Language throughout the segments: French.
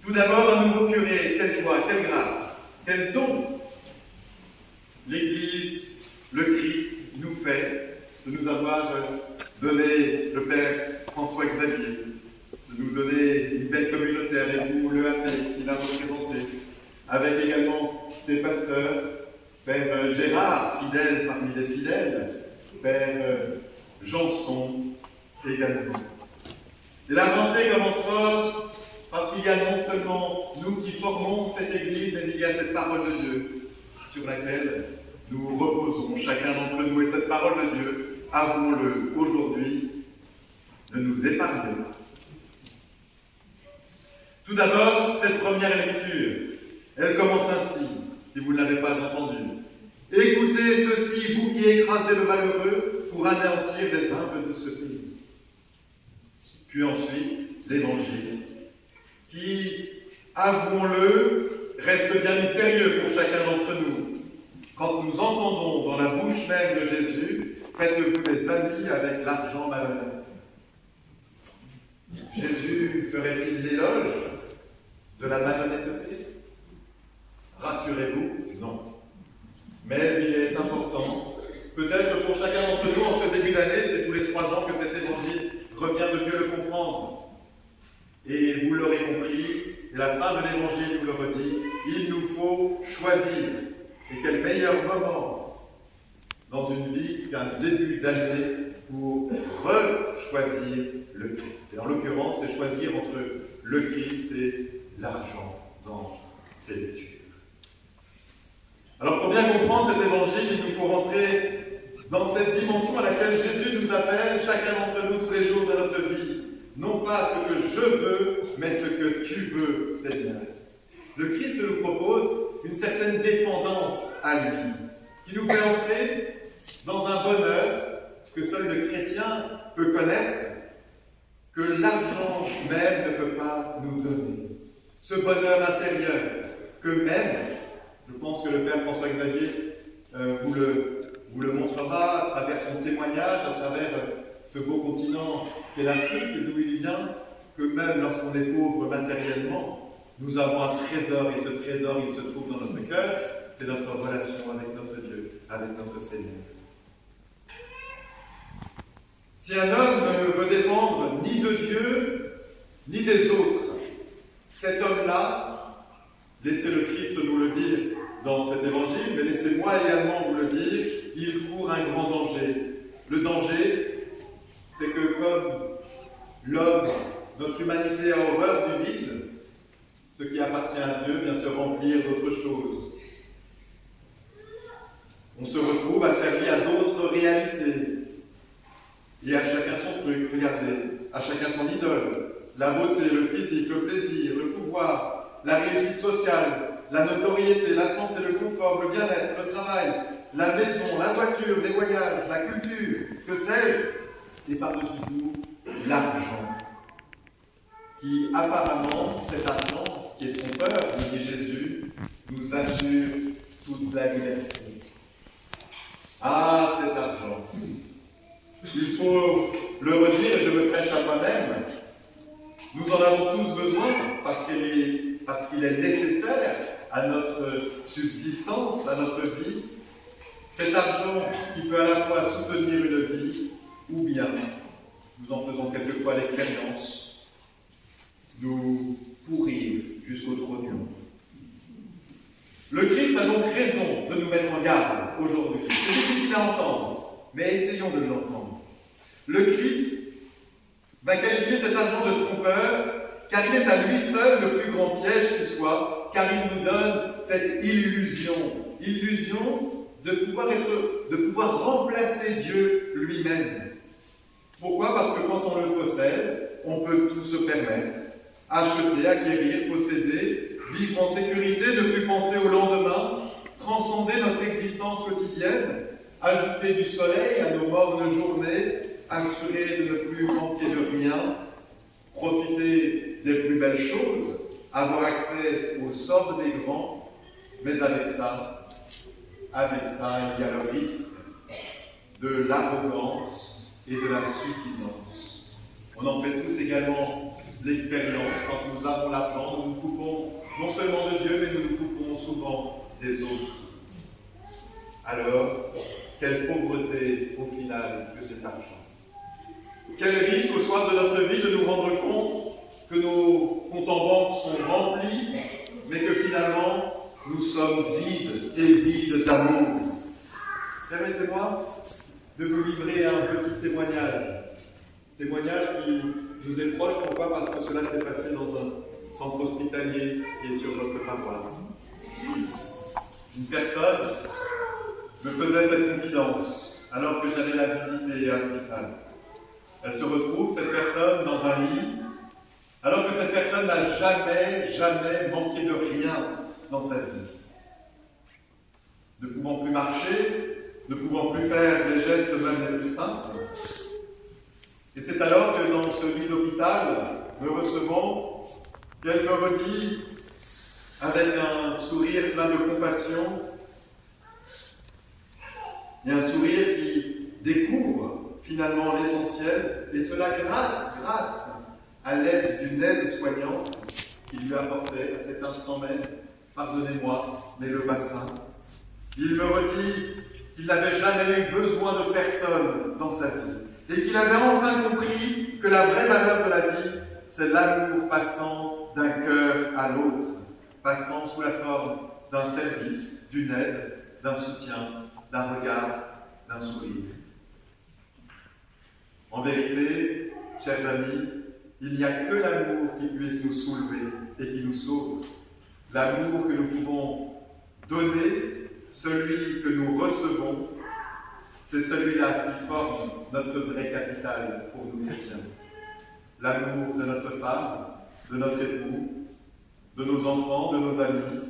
Tout d'abord, un nouveau curé, quelle joie, quelle grâce, quel don l'Église, le Christ nous fait de nous avoir donné le Père François-Xavier, de nous donner une belle communauté avec vous, le AP, qui l'a représenté, avec également des pasteurs, Père Gérard, fidèle parmi les fidèles, Père Janson également. Et la rentrée commence fort parce qu'il y a non seulement nous qui formons cette Église, mais il y a cette parole de Dieu sur laquelle nous reposons, chacun d'entre nous. Et cette parole de Dieu, avouons-le aujourd'hui, ne nous épargne pas. Tout d'abord, cette première lecture, elle commence ainsi, si vous ne l'avez pas entendue. Écoutez ceci, vous qui écrasez le malheureux pour anéantir les humbles de ce pays. Puis ensuite, l'Évangile, qui, avouons-le, reste bien mystérieux pour chacun d'entre nous. Quand nous entendons dans la bouche même de Jésus, faites-vous des amis avec l'argent malhonnête. Jésus ferait-il l'éloge de la malhonnêteté? Rassurez-vous, non. Mais il est important, peut-être pour chacun d'entre nous, en ce début d'année, c'est tous les 3 ans que cet évangile revient de mieux le comprendre. Et vous l'aurez compris, la fin de l'évangile vous le redit, il nous faut choisir. Et quel meilleur moment dans une vie qu'un début d'année pour re-choisir le Christ. Et en l'occurrence, c'est choisir entre le Christ et l'argent dans ces lectures. Alors pour bien comprendre cet évangile, il nous faut rentrer dans cette dimension à laquelle Jésus nous appelle, chacun d'entre nous, tous les jours de notre vie. Non pas ce que je veux, mais ce que tu veux, Seigneur. Le Christ nous propose une certaine dépendance à lui, qui nous fait entrer dans un bonheur que seul le chrétien peut connaître, que l'argent même ne peut pas nous donner. Ce bonheur intérieur que même, je pense que le Père François-Xavier vous le montrera à travers son témoignage, à travers ce beau continent qu'est l'Afrique, d'où il vient, que même lorsqu'on est pauvre matériellement, nous avons un trésor, et ce trésor, il se trouve dans notre cœur, c'est notre relation avec notre Dieu, avec notre Seigneur. Si un homme ne veut dépendre ni de Dieu, ni des autres, cet homme-là, laissez le Christ nous le dire dans cet évangile, mais laissez-moi également vous le dire, il court un grand danger. Le danger, c'est que comme l'homme, notre humanité a horreur du vide, ce qui appartient à Dieu vient se remplir d'autres choses. On se retrouve asservi à d'autres réalités. Et à chacun son truc, regardez, à chacun son idole. La beauté, le physique, le plaisir, le pouvoir, la réussite sociale, la notoriété, la santé, le confort, le bien-être, le travail, la maison, la voiture, les voyages, la culture, que sais-je, et par-dessus tout, l'argent. Qui apparemment, cet argent, qui est trompeur, nous dit Jésus, nous assure toute la liberté. Ah, cet argent! Il faut le redire, et je me prêche à moi-même, nous en avons tous besoin parce qu'il est nécessaire à notre subsistance, à notre vie. Cet argent qui peut à la fois soutenir une vie, ou bien, nous en faisons quelquefois l'expérience, nous pourrir jusqu'au trognon. Le Christ a donc raison de nous mettre en garde aujourd'hui. C'est difficile à entendre, mais essayons de l'entendre. Le Christ va qualifier cet argent de trompeur, car il est à lui seul le plus grand piège qui soit, car il nous donne cette illusion de pouvoir remplacer Dieu lui-même. Pourquoi? Parce que quand on le possède, on peut tout se permettre. Acheter, acquérir, posséder, vivre en sécurité, ne plus penser au lendemain, transcender notre existence quotidienne, ajouter du soleil à nos mornes journées, assurer de ne plus manquer de rien, profiter des plus belles choses, avoir accès au sort des grands, mais avec ça, il y a le risque de l'arrogance et de la suffisance. On en fait tous également l'expérience. Quand nous avons l'argent, nous nous coupons des autres. Alors, quelle pauvreté au final que cet argent. Quel risque au soir de notre vie de nous rendre compte que nos comptes en banque sont remplis, mais que finalement, nous sommes vides et vides d'amour. Permettez-moi de vous livrer un petit témoignage. Témoignage qui nous est proche, pourquoi? Parce que cela s'est passé dans un centre hospitalier qui est sur votre paroisse. Une personne me faisait cette confidence alors que j'allais la visiter à l'hôpital. Elle se retrouve, cette personne, dans un lit, alors que cette personne n'a jamais manqué de rien dans sa vie. Ne pouvant plus marcher, ne pouvant plus faire les gestes même les plus simples. Et c'est alors que dans ce lit d'hôpital, me recevant, qu'elle me redit, avec un sourire plein de compassion, et un sourire qui découvre finalement l'essentiel, et cela grâce à l'aide d'une aide-soignante qui lui apportait à cet instant même, pardonnez-moi, mais le bassin. Il me redit qu'il n'avait jamais eu besoin de personne dans sa vie, et qu'il avait enfin compris que la vraie valeur de la vie, c'est l'amour passant d'un cœur à l'autre, passant sous la forme d'un service, d'une aide, d'un soutien, d'un regard, d'un sourire. En vérité, chers amis, il n'y a que l'amour qui puisse nous soulever et qui nous sauve. L'amour que nous pouvons donner, celui que nous recevons, c'est celui-là qui forme notre vrai capital pour nous chrétiens. L'amour de notre femme, de notre époux, de nos enfants, de nos amis,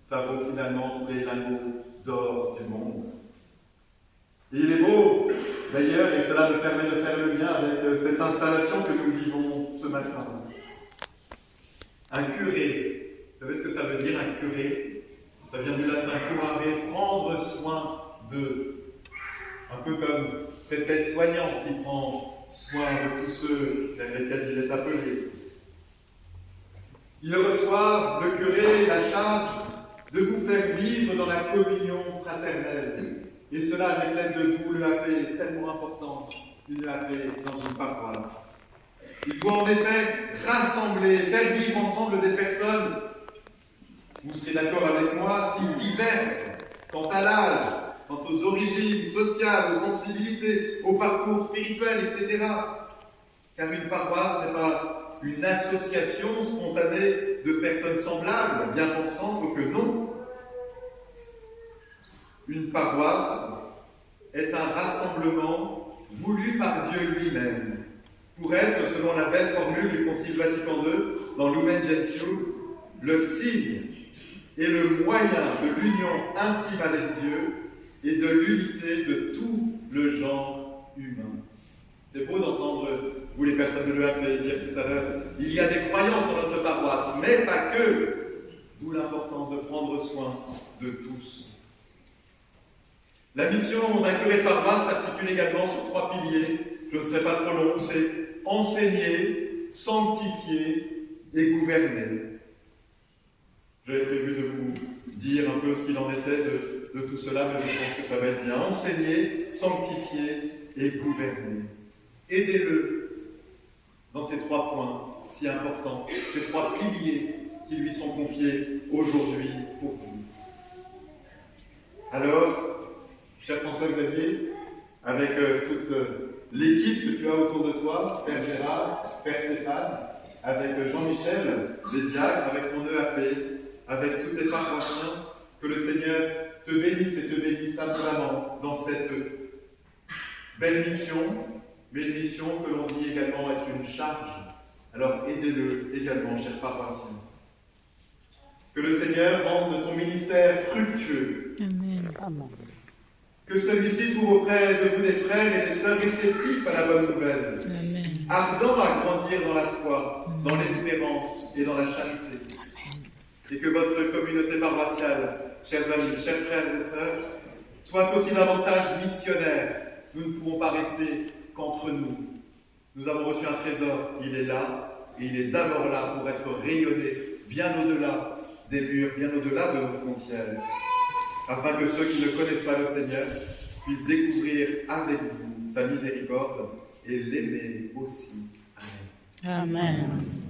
ça vaut finalement tous les lingots d'or du monde. Et il est beau, d'ailleurs, et cela me permet de faire le lien avec cette installation que nous vivons ce matin. Un curé, vous savez ce que ça veut dire un curé? Ça vient du latin curare, prendre soin de. Un peu comme cette aide-soignante qui prend soin de tous ceux avec lesquels il est appelé. Il reçoit, le curé, la charge de vous faire vivre dans la communion fraternelle. Et cela avec l'aide de vous, l'EAP, tellement important, une EAP dans une paroisse. Il doit en effet rassembler, faire vivre ensemble des personnes, vous serez d'accord avec moi, si diverses quant à l'âge, quant aux origines sociales, aux sensibilités, au parcours spirituel, etc. Car une paroisse n'est pas une association spontanée de personnes semblables, bien pensantes, que non. Une paroisse est un rassemblement voulu par Dieu lui-même, pour être, selon la belle formule du Concile Vatican II, dans Lumen Gentium, le signe et le moyen de l'union intime avec Dieu et de l'unité de tout le genre humain. C'est beau d'entendre, vous les personnes de l'EAP, dire tout à l'heure, il y a des croyants sur notre paroisse, mais pas que, d'où l'importance de prendre soin de tous. La mission d'un curé de paroisse s'articule également sur 3 piliers, je ne serai pas trop long, c'est enseigner, sanctifier et gouverner. J'avais prévu de vous dire un peu ce qu'il en était de tout cela, mais je pense que ça va être bien. Enseigner, sanctifier et gouverner. Aidez-le dans ces 3 points si importants, ces 3 piliers qui lui sont confiés aujourd'hui pour vous. Alors, cher François-Xavier, avec toute l'équipe que tu as autour de toi, Père Gérard, Père Stéphane, avec Jean-Michel, les diacres, avec ton EAP, avec tous tes paroissiens, que le Seigneur te bénisse et te bénisse abondamment dans cette belle mission, mais une mission que l'on dit également être une charge. Alors aidez-le également, chers paroissiens. Que le Seigneur rende ton ministère fructueux. Amen. Amen. Que celui-ci trouve auprès de vous des frères et des sœurs réceptifs à la bonne nouvelle, Amen. ardents à grandir dans la foi, dans l'espérance et dans la charité. Amen. Et que votre communauté paroissiale, chers amis, chers frères et sœurs, soit aussi davantage missionnaire. Nous ne pouvons pas rester qu'entre nous. Nous avons reçu un trésor, il est là, et il est d'abord là pour être rayonné bien au-delà des murs, bien au-delà de nos frontières. afin que ceux qui ne connaissent pas le Seigneur puissent découvrir avec vous sa miséricorde et l'aimer aussi. Amen. Amen.